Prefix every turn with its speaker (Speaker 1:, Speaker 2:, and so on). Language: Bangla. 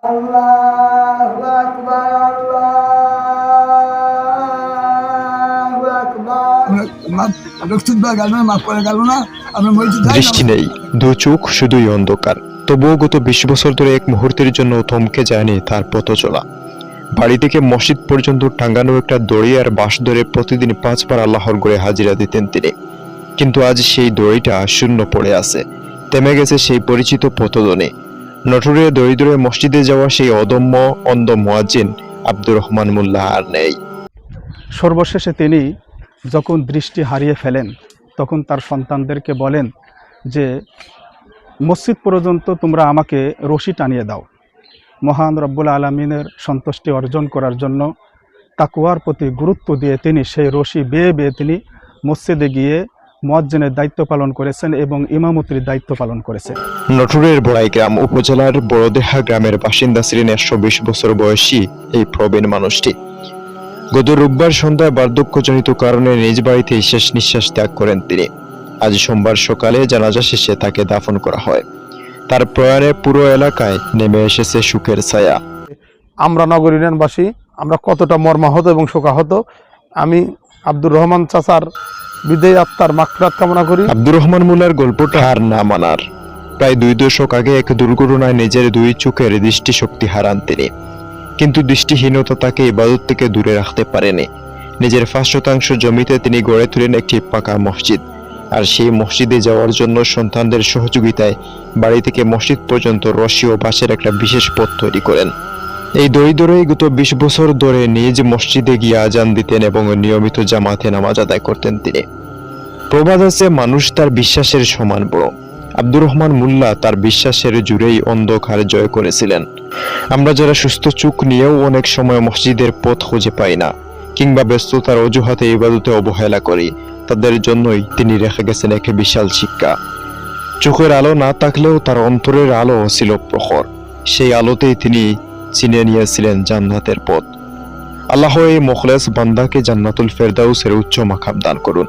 Speaker 1: আল্লাহু আকবার, আল্লাহু আকবার।
Speaker 2: দৃষ্টি নেই, দু চোখ শুধুই অন্ধকার। তবুও গত 20 বছর ধরে এক মুহূর্তের জন্য থমকে যায়নি তার পথ চলা। বাড়ি থেকে মসজিদ পর্যন্ত টাঙ্গানো একটা দড়ি আর বাঁশ ধরে প্রতিদিন 5 বার আল্লাহর ঘরে হাজিরা দিতেন তিনি। কিন্তু আজ সেই দড়িটা শূন্য পড়ে আছে, থেমে গেছে সেই পরিচিত পথধ্বনি। নটরে দড়ি ধরে মসজিদে যাওয়া সেই অদম্য অন্ধ মুয়াজ্জিন আব্দুর রহমান মোল্লা আর নেই।
Speaker 3: সর্বশেষে তিনি যখন দৃষ্টি হারিয়ে ফেলেন, তখন তার সন্তানদেরকে বলেন যে মসজিদ পর্যন্ত তোমরা আমাকে রশি টানিয়ে দাও। মহান রব্বুল আলমিনের সন্তুষ্টি অর্জন করার জন্য তাকওয়ার প্রতি গুরুত্ব দিয়ে তিনি সেই রশি বেয়ে বেয়ে তিনি মসজিদে গিয়ে মুয়াজ্জিনের দায়িত্ব পালন করেছেন এবং ইমামতির দায়িত্ব পালন করেছেন।
Speaker 2: নটরের বড়াইগ্রাম উপজেলার বড়দেহা গ্রামের বাসিন্দা ছিলেন 120 বছর বয়সী এই প্রবীণ মানুষটি। গত রোববার সন্ধ্যায় বার্ধক্যজনিত কারণে নিজ বাড়িতেই শেষ নিঃশ্বাস ত্যাগ করেন তিনি। আজ সোমবার সকালে জানাজা শেষে তাকে দাফন করা হয়। তার প্রয়াণে পুরো এলাকায় নেমে এসেছে শোকের ছায়া।
Speaker 4: আমরা নগর ইউনিয়নবাসী আমরা কতটা মর্মাহত এবং শোকাহত। আমি আব্দুর রহমান চাচার বিদায়ী আত্মার মাগফিরাত কামনা করি।
Speaker 2: আব্দুর রহমান মোল্লার গল্পটা আর না মানার। প্রায় 2 দশক আগে এক দুর্ঘটনায় নিজের 2 চোখের দৃষ্টিশক্তি হারান তিনি। কিন্তু দৃষ্টিহীনতা তাকে ইবাদত থেকে দূরে রাখতে পারেনি। নিজের 5% জমিতে তিনি গড়ে তোলেন একটি পাকা মসজিদ। আর সেই মসজিদে যাওয়ার জন্য সন্তানদের সহযোগিতায় বাড়ি থেকে মসজিদ পর্যন্ত রশি ও বাঁশের একটা বিশেষ পথ তৈরি করেন। এই দড়ি ধরেই গত 20 বছর ধরে নিজ মসজিদে গিয়ে আজান দিতেন এবং নিয়মিত জামাতে নামাজ আদায় করতেন তিনি। প্রবাদ আছে, মানুষ তার বিশ্বাসের সমান বড়। আব্দুর রহমান মোল্লা তার বিশ্বাসের জুড়েই অন্ধকার জয় করেছিলেন। আমরা যারা সুস্থ চোখ নিয়েও অনেক সময় মসজিদের পথ খুঁজে পাই না কিংবা ব্যস্ততার অজুহাতে ইবাদতে অবহেলা করি, তাদের জন্যই তিনি রেখে গেছেন এক বিশাল শিক্ষা। চোখের আলো না থাকলেও তার অন্তরের আলো ছিল প্রখর। সেই আলোতেই তিনি চিনে নিয়েছিলেন জান্নাতের পথ। আল্লাহ এই মুখলেস বান্দাকে জান্নাতুল ফেরদাউসের উচ্চ মাকাম দান করুন।